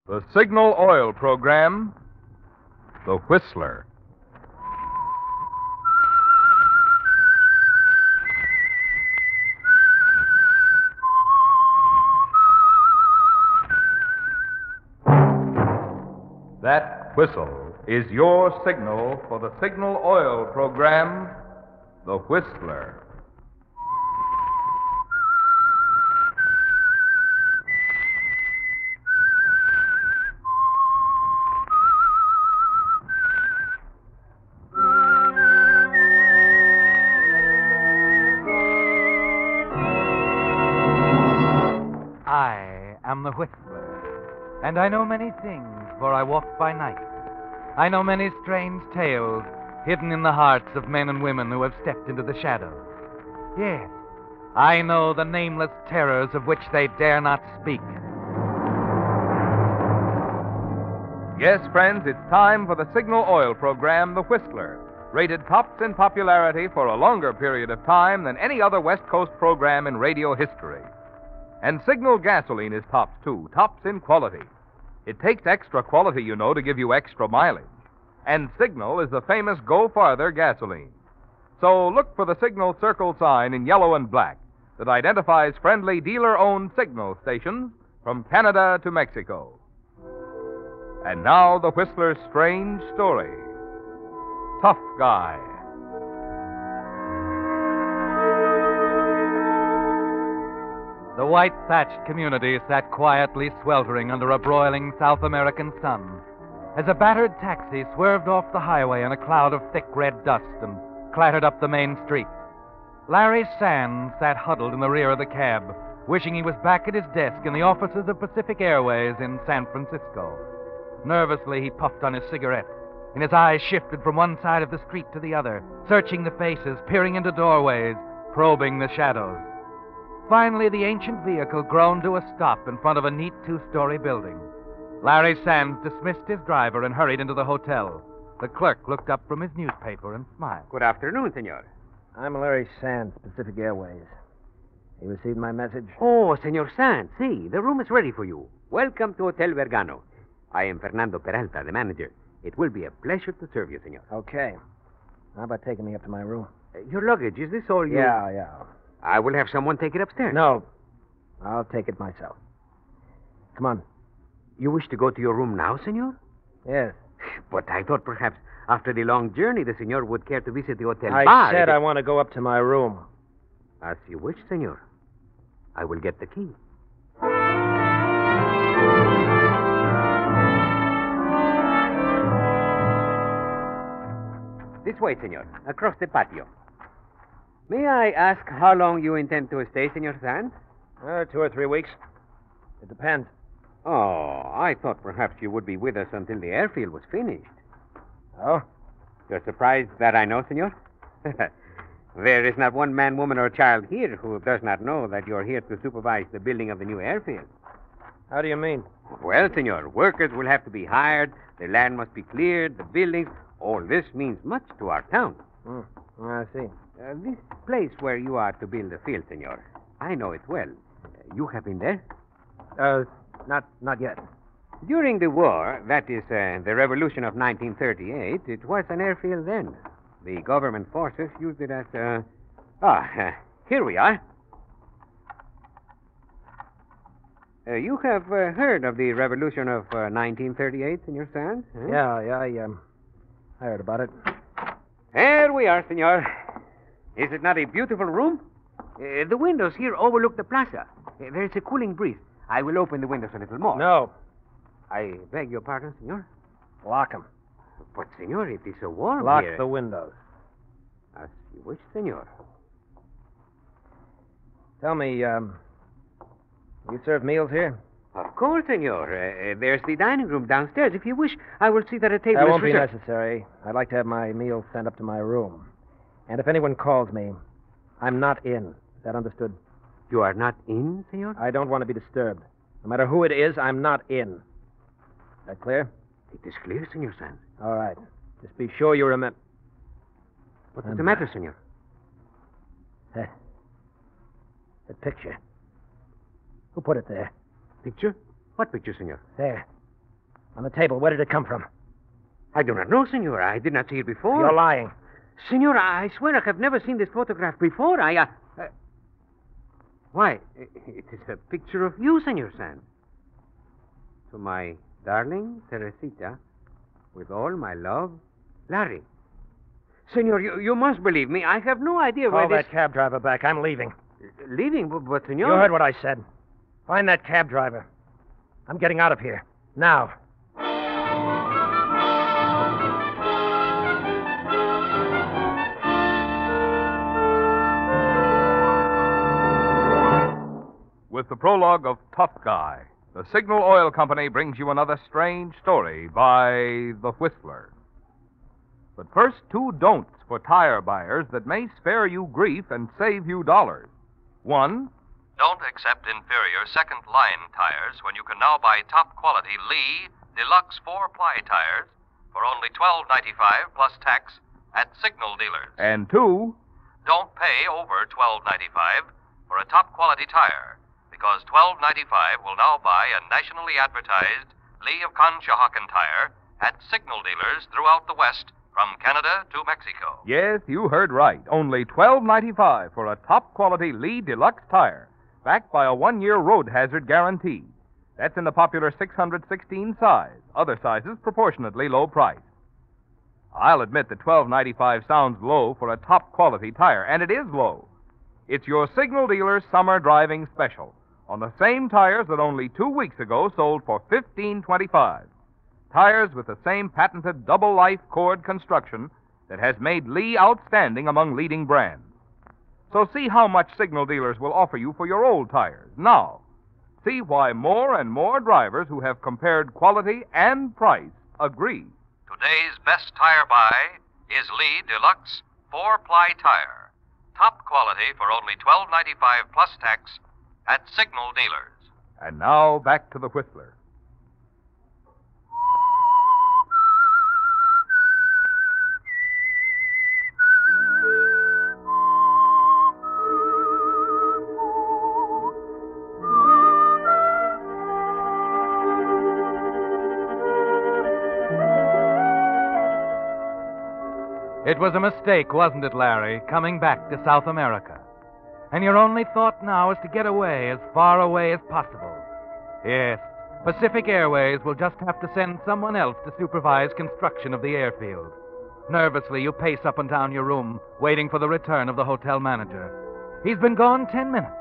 The Signal Oil Program, The Whistler. That whistle is your signal for the Signal Oil Program, The Whistler. I am the Whistler, and I know many things, for I walk by night. I know many strange tales hidden in the hearts of men and women who have stepped into the shadows. Yes, I know the nameless terrors of which they dare not speak. Yes, friends, it's time for the Signal Oil Program, The Whistler, rated tops in popularity for a longer period of time than any other West Coast program in radio history. And Signal gasoline is tops, too, tops in quality. It takes extra quality, you know, to give you extra mileage. And Signal is the famous Go Farther gasoline. So look for the Signal Circle sign in yellow and black that identifies friendly dealer-owned Signal stations from Canada to Mexico. And now the Whistler's strange story. Tough Guy. The white thatched community sat quietly sweltering under a broiling South American sun as a battered taxi swerved off the highway in a cloud of thick red dust and clattered up the main street. Larry Sands sat huddled in the rear of the cab, wishing he was back at his desk in the offices of Pacific Airways in San Francisco. Nervously, he puffed on his cigarette, and his eyes shifted from one side of the street to the other, searching the faces, peering into doorways, probing the shadows. Finally, the ancient vehicle groaned to a stop in front of a neat two-story building. Larry Sands dismissed his driver and hurried into the hotel. The clerk looked up from his newspaper and smiled. Good afternoon, senor. I'm Larry Sands, Pacific Airways. You received my message? Oh, Senor Sands, see, the room is ready for you. Welcome to Hotel Vergano. I am Fernando Peralta, the manager. It will be a pleasure to serve you, senor. Okay. How about taking me up to my room? Your luggage, is this all you... Yeah. I will have someone take it upstairs. No. I'll take it myself. Come on. You wish to go to your room now, senor? Yes. But I thought perhaps after the long journey, the senor would care to visit the hotel bar. I said I want to go up to my room. As you wish, senor. I will get the key. This way, senor. Across the patio. May I ask how long you intend to stay, Senor Sands? 2 or 3 weeks. It depends. Oh, I thought perhaps you would be with us until the airfield was finished. Oh? You're surprised that I know, senor? There is not one man, woman, or child here who does not know that you're here to supervise the building of the new airfield. How do you mean? Well, senor, workers will have to be hired, the land must be cleared, the buildings. All this means much to our town. I see. This place where you are to build the field, senor, I know it well. You have been there? Not yet. During the war, that is, the revolution of 1938, it was an airfield then. The government forces used it as here we are. You have heard of the revolution of 1938, Senor Sands? Huh? Yeah, I heard about it. There we are, senor. Is it not a beautiful room? The windows here overlook the plaza. There's a cooling breeze. I will open the windows a little more. No. I beg your pardon, senor. Lock them. But, senor, it is so warm Lock here. the windows. As you wish, senor. Tell me, you serve meals here? Of course, senor. There's the dining room downstairs. If you wish, I will see that a table That is won't be reserved. necessary. I'd like to have my meals sent up to my room. And if anyone calls me, I'm not in. Is that understood? You are not in, senor? I don't want to be disturbed. No matter who it is, I'm not in. Is that clear? It is clear, senor Sands. All right. Just be sure you remember. What is the matter, senor? That picture. Who put it there? Picture? What picture, senor? There. On the table. Where did it come from? I do not know, senor. I did not see it before. You're lying. Senor, I swear I have never seen this photograph before. Why, it is a picture of you, Senor Sands. To my darling Teresita, with all my love, Larry. Senor, you must believe me. I have no idea where Call that cab driver back. I'm leaving. Leaving? But, senor... You heard what I said. Find that cab driver. I'm getting out of here. Now. With the prologue of Tough Guy, the Signal Oil Company brings you another strange story by The Whistler. But first, two don'ts for tire buyers that may spare you grief and save you dollars. One, don't accept inferior second-line tires when you can now buy top-quality Lee Deluxe 4-ply tires for only $12.95 plus tax at Signal dealers. And two, don't pay over $12.95 for a top-quality tire, because $12.95 will now buy a nationally advertised Lee of Conshohocken tire at Signal dealers throughout the West, from Canada to Mexico. yes, you heard right. Only $12.95 for a top-quality Lee Deluxe tire, backed by a 1-year road hazard guarantee. That's in the popular 616 size. Other sizes proportionately low price. I'll admit that $12.95 sounds low for a top-quality tire, and it is low. It's your Signal dealer's summer driving special on the same tires that only 2 weeks ago sold for $15.25. Tires with the same patented double-life cord construction that has made Lee outstanding among leading brands. So see how much Signal dealers will offer you for your old tires now. See why more and more drivers who have compared quality and price agree. Today's best tire buy is Lee Deluxe 4-ply tire. Top quality for only $12.95 plus tax at Signal dealers. And now back to the Whistler. It was a mistake, wasn't it, Larry, coming back to South America? And your only thought now is to get away, as far away as possible. Yes, Pacific Airways will just have to send someone else to supervise construction of the airfield. Nervously, you pace up and down your room, waiting for the return of the hotel manager. He's been gone 10 minutes.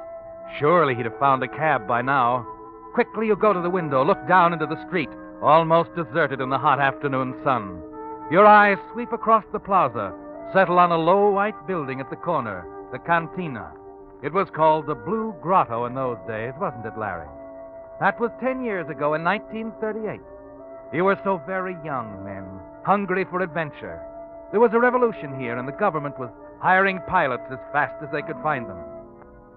Surely he'd have found a cab by now. Quickly, you go to the window, look down into the street, almost deserted in the hot afternoon sun. Your eyes sweep across the plaza, settle on a low white building at the corner, the Cantina. It was called the Blue Grotto in those days, wasn't it, Larry? That was 10 years ago in 1938. You were so very young then, hungry for adventure. There was a revolution here, and the government was hiring pilots as fast as they could find them.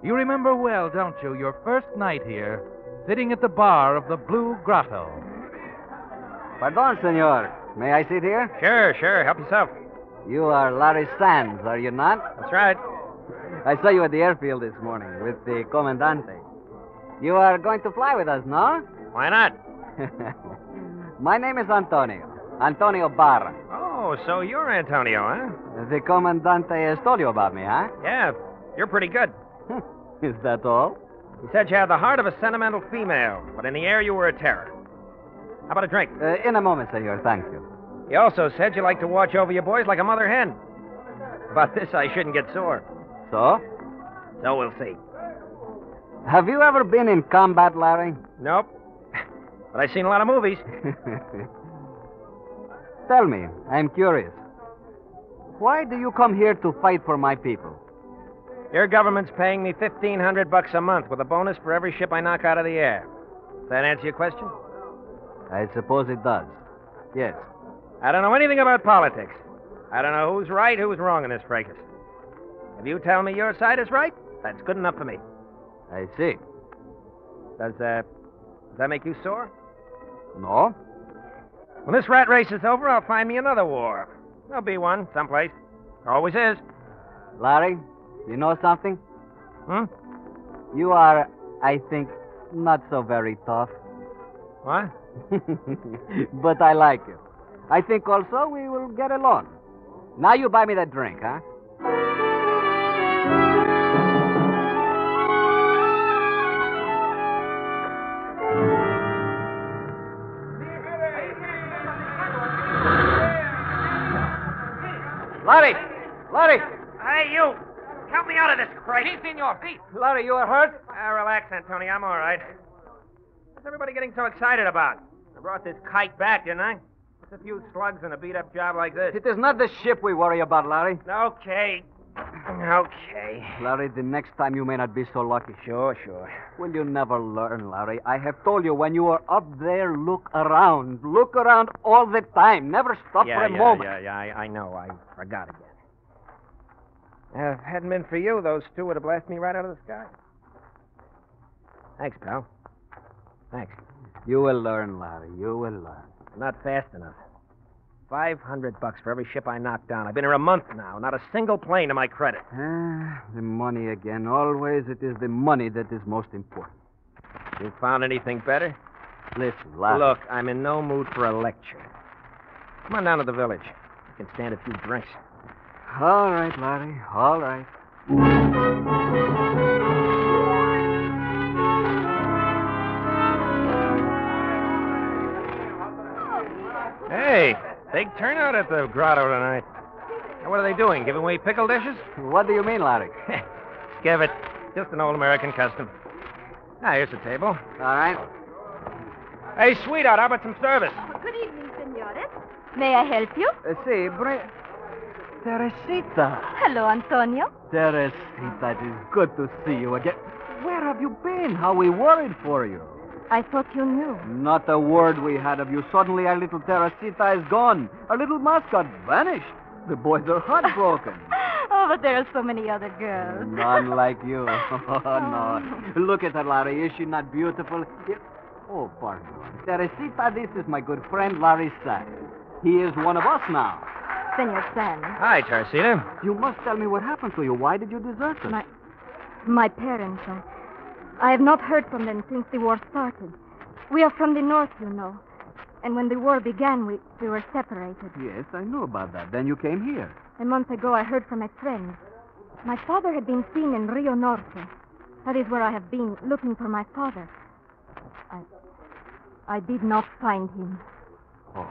You remember well, don't you, your first night here, sitting at the bar of the Blue Grotto. Pardon, senor. May I sit here? Sure. Help yourself. You are Larry Sands, are you not? That's right. I saw you at the airfield this morning with the Comandante. You are going to fly with us, no? Why not? My name is Antonio. Antonio Barra. Oh, so you're Antonio, huh? The Comandante has told you about me, huh? Yeah, you're pretty good. Is that all? He said you had the heart of a sentimental female, but in the air you were a terror. How about a drink? In a moment, senor. Thank you. He also said you like to watch over your boys like a mother hen. About this, I shouldn't get sore. So? So we'll see. Have you ever been in combat, Larry? Nope. But I've seen a lot of movies. Tell me, I'm curious. Why do you come here to fight for my people? Your government's paying me $1,500 a month with a bonus for every ship I knock out of the air. Does that answer your question? I suppose it does. Yes. I don't know anything about politics. I don't know who's right, who's wrong in this fracas. If you tell me your side is right, that's good enough for me. I see. Does that make you sore? No? When this rat race is over, I'll find me another war. There'll be one someplace. There always is. Larry, you know something? Hmm? You are, I think, not so very tough. What? But I like you. I think also we will get along. Now you buy me that drink, huh? Larry! Larry! Hey, you! Help me out of this crate. Si, senor. Si. Larry, you are hurt? Relax, Antonio. I'm all right. What's everybody getting so excited about? I brought this kite back, didn't I? What's a few slugs in a beat-up job like this? It is not the ship we worry about, Larry. Okay. Okay. Larry, the next time you may not be so lucky. Sure. Will you never learn, Larry? I have told you, when you are up there, look around. Look around all the time. Never stop for a moment. I know. I forgot again. If it hadn't been for you, those two would have blasted me right out of the sky. Thanks, pal. Thanks. You will learn, Larry. You will learn. Not fast enough. $500 for every ship I knocked down. I've been here a month now. Not a single plane to my credit. The money again. Always it is the money that is most important. You found anything better? Listen, Larry. Look, I'm in no mood for a lecture. Come on down to the village. We can stand a few drinks. All right, Larry. All right. Hey, big turnout at the grotto tonight. Now, what are they doing? Giving away pickle dishes? What do you mean, Larry? Give it. Just an old American custom. Ah, here's the table. All right. Hey, sweetheart, how about some service? Good evening, senores. May I help you? See, Teresita. Hello, Antonio. Teresita, it is good to see you again. Where have you been? How we worried for you. I thought you knew. Not a word we had of you. Suddenly our little Teresita is gone. Our little mascot vanished. The boys are heartbroken. Oh, but there are so many other girls. None like you. Oh, no. Look at her, Larry. Is she not beautiful? Oh, pardon. Teresita, this is my good friend, Larry San. He is one of us now. Senor San. Hi, Teresita. You must tell me what happened to you. Why did you desert us? My parents, I have not heard from them since the war started. We are from the north, you know. And when the war began, we were separated. Yes, I knew about that. Then you came here. A month ago, I heard from a friend. My father had been seen in Rio Norte. That is where I have been, looking for my father. I did not find him. Oh,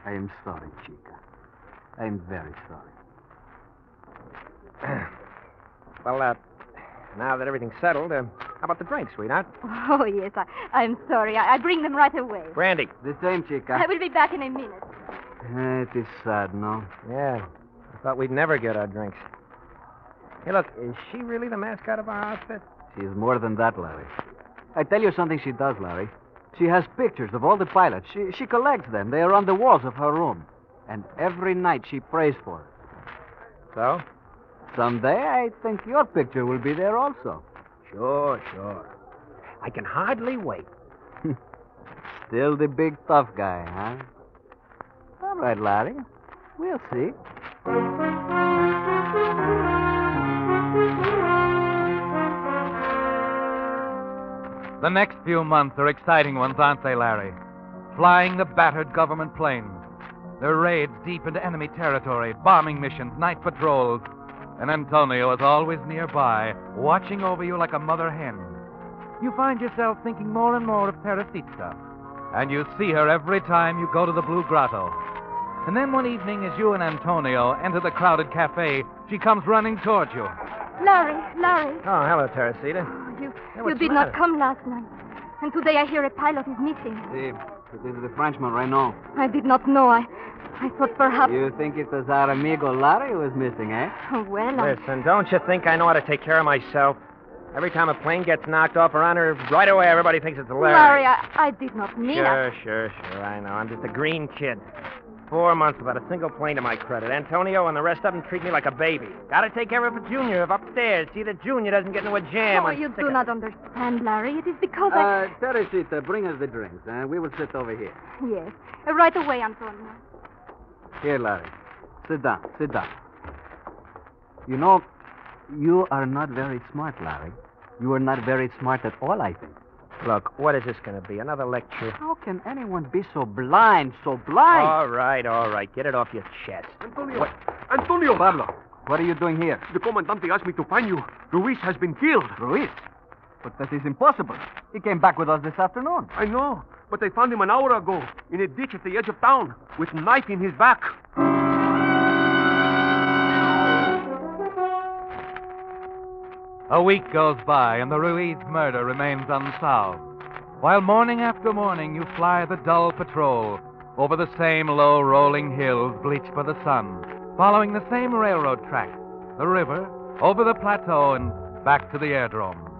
I am sorry, Chica. I am very sorry. Well, now that everything's settled, how about the drinks, sweetheart? Oh, yes, I'm sorry. I bring them right away. Brandy. The same, Chica. I will be back in a minute. It is sad, no? Yeah. I thought we'd never get our drinks. Hey, look, is she really the mascot of our outfit? She is more than that, Larry. I tell you something she does, Larry. She has pictures of all the pilots. She collects them. They are on the walls of her room. And every night she prays for it. So? Someday I think your picture will be there also. Sure. I can hardly wait. Still the big tough guy, huh? All right, Larry. We'll see. The next few months are exciting ones, aren't they, Larry? Flying the battered government planes. Their raids deep into enemy territory, bombing missions, night patrols. And Antonio is always nearby, watching over you like a mother hen. You find yourself thinking more and more of Teresita. And you see her every time you go to the Blue Grotto. And then one evening, as you and Antonio enter the crowded cafe, she comes running towards you. Larry. Oh, hello, Teresita. You did not come last night. And today I hear a pilot is missing. See, this is the Frenchman right now. I did not know. I thought perhaps... You think it was our amigo Larry who was missing, eh? Oh, well, Listen, don't you think I know how to take care of myself? Every time a plane gets knocked off around her, right away everybody thinks it's Larry. Larry, I did not mean it. Sure. I know. I'm just a green kid. 4 months without a single plane to my credit. Antonio and the rest of them treat me like a baby. Gotta take care of a Junior upstairs. See that Junior doesn't get into a jam. Oh, you do not understand, Larry. It is because Teresita, bring us the drinks, and we will sit over here. Yes. Right away, Antonio. Here, Larry. Sit down. You know, you are not very smart, Larry. You are not very smart at all, I think. Look, what is this going to be? Another lecture? How can anyone be so blind, so blind? All right. Get it off your chest. Antonio! What? Antonio! Pablo, what are you doing here? The comandante asked me to find you. Ruiz has been killed. Ruiz? But that is impossible. He came back with us this afternoon. I know, but I found him an hour ago in a ditch at the edge of town with a knife in his back. A week goes by, and the Ruiz murder remains unsolved. While morning after morning you fly the dull patrol over the same low rolling hills bleached by the sun, following the same railroad track, the river, over the plateau, and back to the airdrome.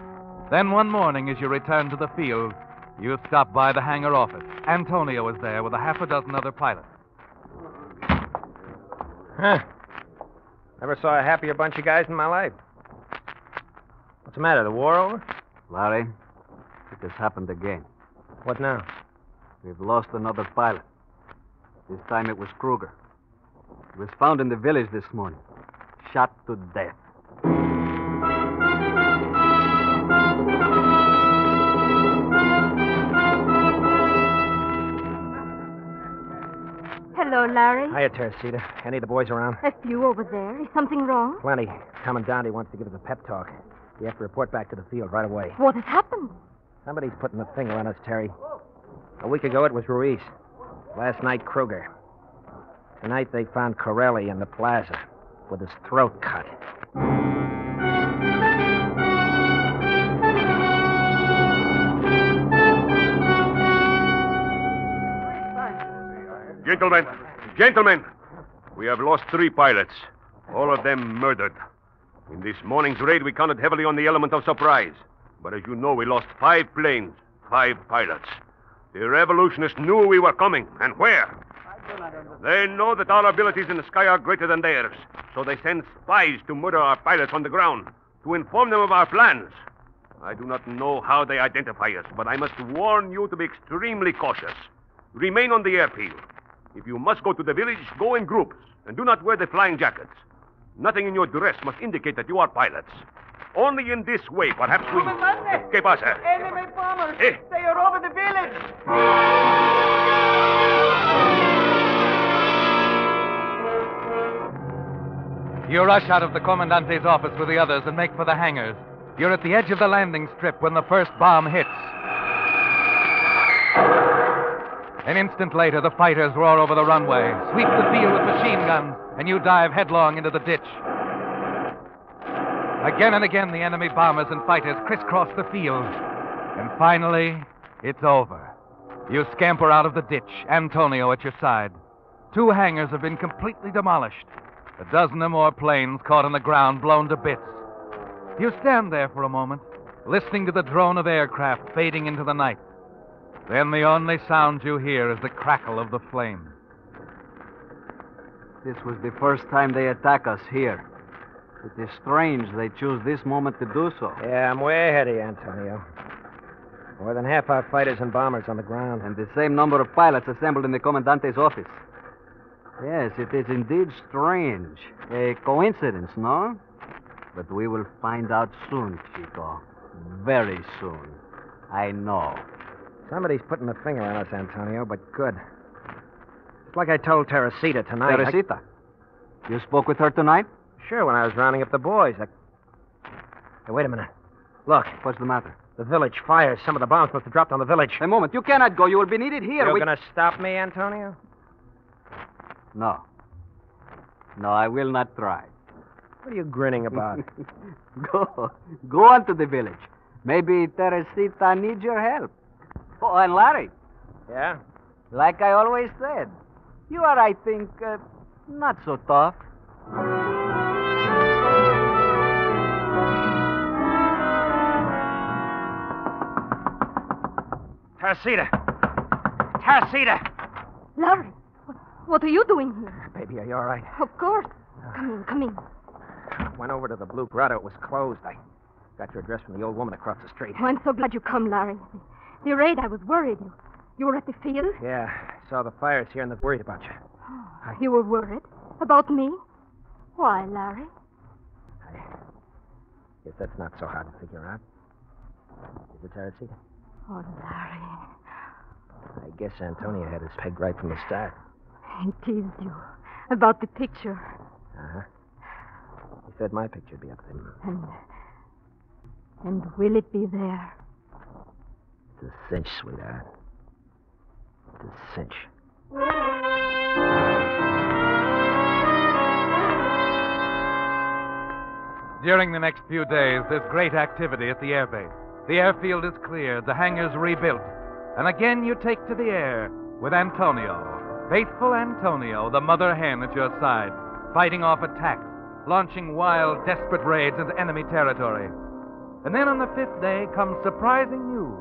Then one morning, as you return to the field, you stop by the hangar office. Antonio is there with a half a dozen other pilots. Huh. Never saw a happier bunch of guys in my life. What's the matter, the war over? Larry, it has happened again. What now? We've lost another pilot. This time it was Kruger. He was found in the village this morning, shot to death. Hello, Larry. Hiya, Teresita. Any of the boys around? A few over there. Is something wrong? Plenty. Commandante wants to give us a pep talk. You have to report back to the field right away. What has happened? Somebody's putting a finger on us, Terry. A week ago, it was Ruiz. Last night, Kruger. Tonight, they found Corelli in the plaza with his throat cut. Gentlemen, we have lost 3 pilots, all of them murdered. In this morning's raid, we counted heavily on the element of surprise. But as you know, we lost 5 planes, 5 pilots. The revolutionists knew we were coming, and where? They know that our abilities in the sky are greater than theirs, so they send spies to murder our pilots on the ground, to inform them of our plans. I do not know how they identify us, but I must warn you to be extremely cautious. Remain on the airfield. If you must go to the village, go in groups, and do not wear the flying jackets. Nothing in your dress must indicate that you are pilots. Only in this way, perhaps we... ¿Qué pasa? Enemy bombers! Eh? They are over the village! You rush out of the Commandante's office with the others and make for the hangars. You're at the edge of the landing strip when the first bomb hits. An instant later, the fighters roar over the runway, sweep the field with machine guns, and you dive headlong into the ditch. Again and again, the enemy bombers and fighters crisscross the field. And finally, it's over. You scamper out of the ditch, Antonio at your side. 2 hangars have been completely demolished. A dozen or more planes caught on the ground, blown to bits. You stand there for a moment, listening to the drone of aircraft fading into the night. Then the only sound you hear is the crackle of the flame. This was the first time they attack us here. It is strange they choose this moment to do so. Yeah, I'm way ahead of you, Antonio. More than half our fighters and bombers on the ground. And the same number of pilots assembled in the Commandante's office. Yes, it is indeed strange. A coincidence, no? But we will find out soon, Chico. Very soon. I know. Somebody's putting a finger on us, Antonio, but good. It's like I told Teresita tonight. Teresita? You spoke with her tonight? Sure, when I was rounding up the boys. Hey, wait a minute. Look. What's the matter? The village fires. Some of the bombs must have dropped on the village. A moment. You cannot go. You will be needed here. You're going to stop me, Antonio? No. No, I will not try. What are you grinning about? Go on to the village. Maybe Teresita needs your help. Oh, and Larry. Yeah? Like I always said, you are, I think, not so tough. Teresita! Teresita! Larry, what are you doing here? Baby, are you all right? Of course. Come in. Went over to the Blue Grotto. It was closed. I got your address from the old woman across the street. Oh, I'm so glad you come, Larry. The raid, I was worried. You were at the field? Yeah, I saw the fires here and I was worried about you. Oh, you were worried? About me? Why, Larry? I guess that's not so hard to figure out. Is it, Teresita? Oh, Larry. I guess Antonio had his peg right from the start. He teased you about the picture. Uh-huh. He said my picture'd be up there. And will it be there? It's a cinch, sweetheart. It's a cinch. During the next few days, there's great activity at the airbase. The airfield is cleared, the hangars rebuilt. And again you take to the air with Antonio. Faithful Antonio, the mother hen at your side, fighting off attacks, launching wild, desperate raids into enemy territory. And then on the 5th day comes surprising news.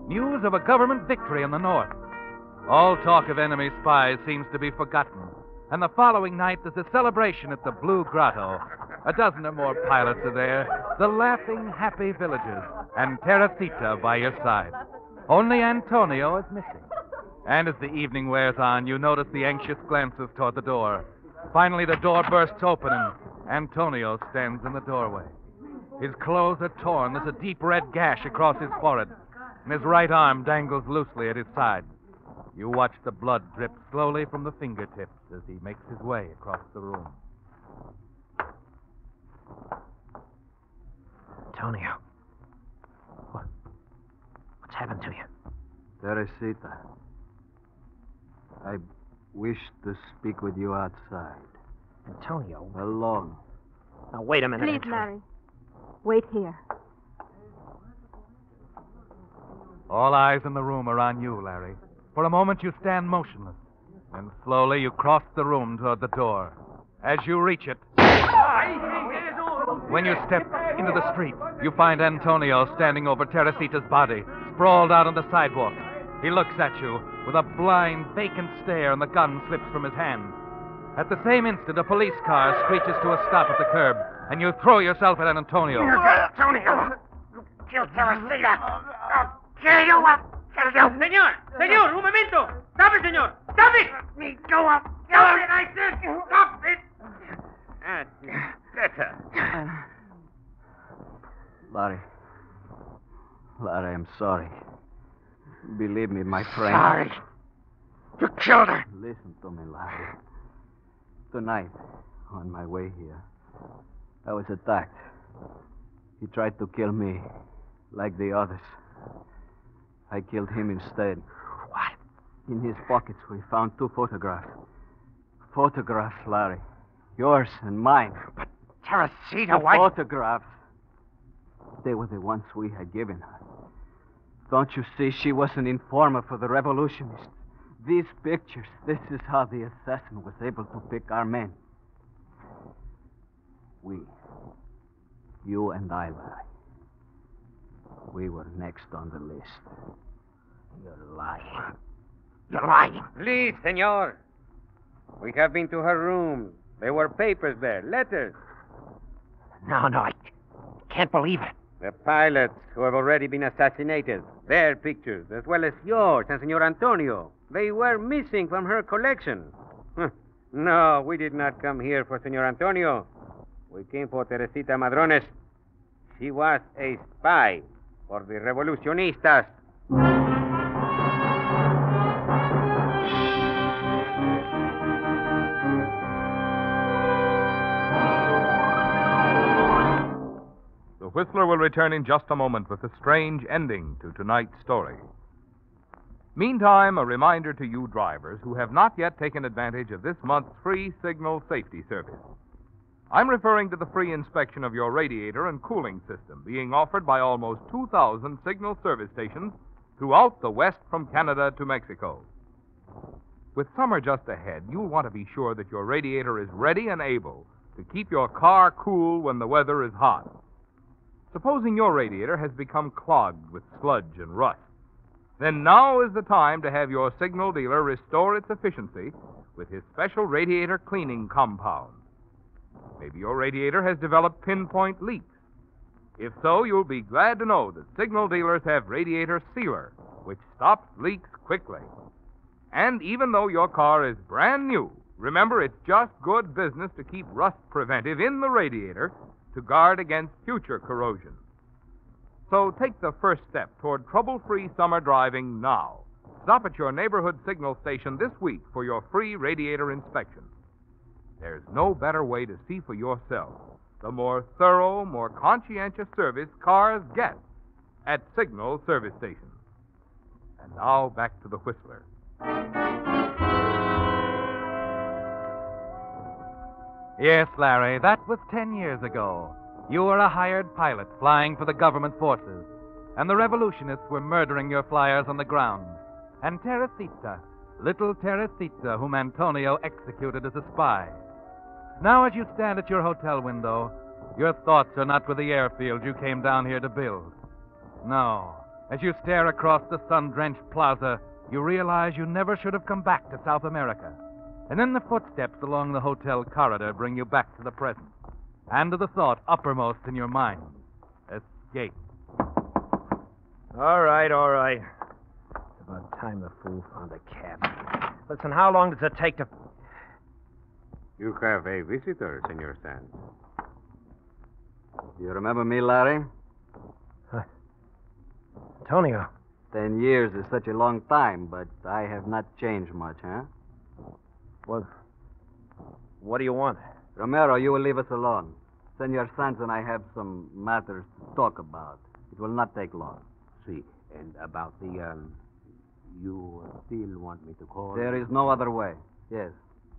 News of a government victory in the north. All talk of enemy spies seems to be forgotten. And the following night there's a celebration at the Blue Grotto. A dozen or more pilots are there, the laughing, happy villagers, and Teresita by your side. Only Antonio is missing. And as the evening wears on, you notice the anxious glances toward the door. Finally, the door bursts open, and Antonio stands in the doorway. His clothes are torn. There's a deep red gash across his forehead, and his right arm dangles loosely at his side. You watch the blood drip slowly from the fingertips as he makes his way across the room. Antonio. What's happened to you? Teresita, I wish to speak with you outside. Antonio. Alone. Now, wait a minute. Please, Antonio. Larry. Wait here. All eyes in the room are on you, Larry. For a moment, you stand motionless. And slowly, you cross the room toward the door. As you reach it, when you step into the street, you find Antonio standing over Teresita's body, sprawled out on the sidewalk. He looks at you with a blind, vacant stare, and the gun slips from his hand. At the same instant, a police car screeches to a stop at the curb, and you throw yourself at Antonio. Antonio! You killed Teresita! I'll tear you up! Señor, un momento! Stop it, señor! Stop it! Let me go up! Stop it, I said! Stop it! Better. Larry, I'm sorry. Believe me, my friend. Sorry. You killed her. Listen to me, Larry. Tonight, on my way here, I was attacked. He tried to kill me, like the others. I killed him instead. What? In his pockets, we found 2 photographs. Photographs, Larry. Yours and mine. But Teresita, The why? photographs. They were the ones we had given her. Don't you see? She was an informer for the revolutionists. These pictures, this is how the assassin was able to pick our men. We, you and I, Larry, we were next on the list. You're lying. You're lying. Please, senor. We have been to her room. There were papers there, letters. No, I can't believe it. The pilots who have already been assassinated. Their pictures, as well as yours and Senor Antonio. They were missing from her collection. No, we did not come here for Senor Antonio. We came for Teresita Madrones. She was a spy for the revolucionistas. The Whistler will return in just a moment with a strange ending to tonight's story. Meantime, a reminder to you drivers who have not yet taken advantage of this month's free signal safety service. I'm referring to the free inspection of your radiator and cooling system being offered by almost 2,000 signal service stations throughout the West from Canada to Mexico. With summer just ahead, you'll want to be sure that your radiator is ready and able to keep your car cool when the weather is hot. Supposing your radiator has become clogged with sludge and rust, then now is the time to have your signal dealer restore its efficiency with his special radiator cleaning compound. Maybe your radiator has developed pinpoint leaks. If so, you'll be glad to know that signal dealers have Radiator Sealer, which stops leaks quickly. And even though your car is brand new, remember it's just good business to keep rust preventive in the radiator to guard against future corrosion. So take the first step toward trouble-free summer driving now. Stop at your neighborhood signal station this week for your free radiator inspection. There's no better way to see for yourself the more thorough, more conscientious service cars get at signal service stations. And now back to the Whistler. Yes, Larry, that was 10 years ago. You were a hired pilot flying for the government forces, and the revolutionists were murdering your flyers on the ground. And Teresita, little Teresita, whom Antonio executed as a spy. Now, as you stand at your hotel window, your thoughts are not with the airfield you came down here to build. No. As you stare across the sun-drenched plaza, you realize you never should have come back to South America. And then the footsteps along the hotel corridor bring you back to the present, and to the thought uppermost in your mind: escape. All right. It's about time the fool found a cab. Listen, how long does it take to... You have a visitor, Senor Sands. You remember me, Larry? Antonio. 10 years is such a long time, but I have not changed much, huh? Well, what do you want? Romero, you will leave us alone. Senor Sands and I have some matters to talk about. It will not take long. See, and about the, you still want me to call? There is no other way. Yes.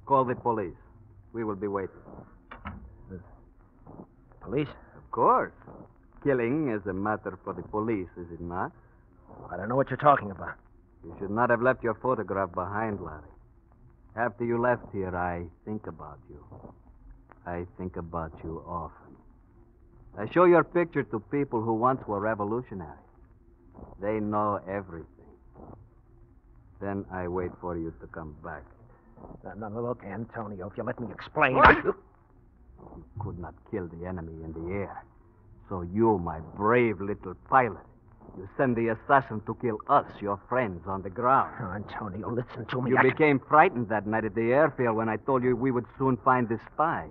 Call the police. We will be waiting. Police? Of course. Killing is a matter for the police, is it not? I don't know what you're talking about. You should not have left your photograph behind, Larry. After you left here, I think about you. I think about you often. I show your picture to people who once were revolutionary. They know everything. Then I wait for you to come back. Now, look, Antonio, if you let me explain... You could not kill the enemy in the air. So you, my brave little pilot, you send the assassin to kill us, your friends, on the ground. Oh, Antonio, listen to me. You became frightened that night at the airfield when I told you we would soon find the spy.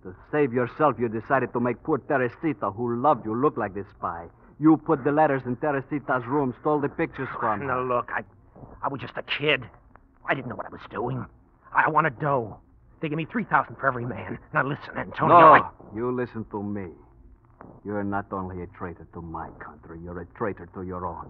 To save yourself, you decided to make poor Teresita, who loved you, look like the spy. You put the letters in Teresita's room, stole the pictures from her. Now, look, I was just a kid. I didn't know what I was doing. I wanted dough. They give me $3,000 for every man. Now, listen, Antonio. No, you listen to me. You're not only a traitor to my country, you're a traitor to your own.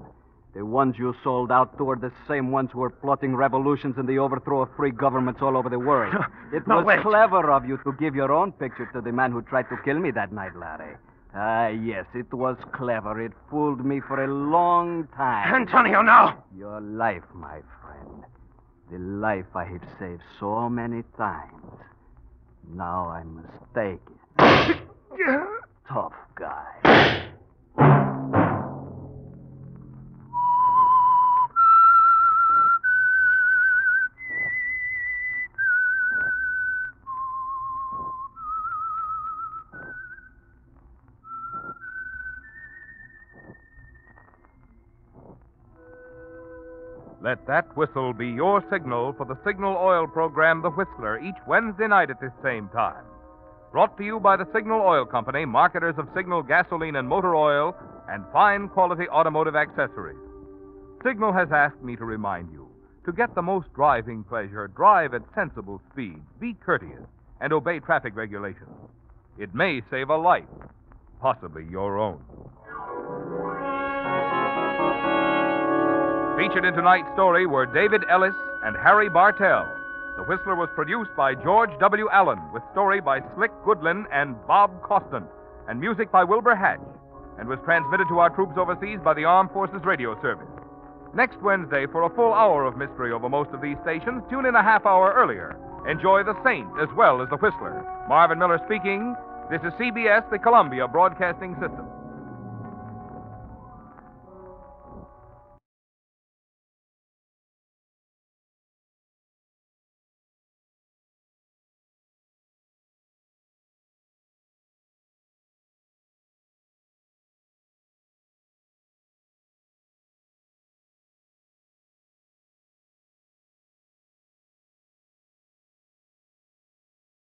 The ones you sold out to are the same ones who are plotting revolutions and the overthrow of free governments all over the world. It was clever of you to give your own picture to the man who tried to kill me that night, Larry. Yes, it was clever. It fooled me for a long time. Antonio, no! Your life, my friend. The life I have saved so many times. Now I must take it. Tough guy. Let that whistle be your signal for the Signal Oil program, The Whistler, each Wednesday night at this same time. Brought to you by the Signal Oil Company, marketers of Signal gasoline and motor oil and fine quality automotive accessories. Signal has asked me to remind you, to get the most driving pleasure, drive at sensible speeds, be courteous, and obey traffic regulations. It may save a life, possibly your own. Featured in tonight's story were David Ellis and Harry Bartell. The Whistler was produced by George W. Allen, with story by Slick Goodlin and Bob Costin, and music by Wilbur Hatch, and was transmitted to our troops overseas by the Armed Forces Radio Service. Next Wednesday, for a full hour of mystery over most of these stations, tune in a half hour earlier. Enjoy The Saint as well as The Whistler. Marvin Miller speaking. This is CBS, the Columbia Broadcasting System.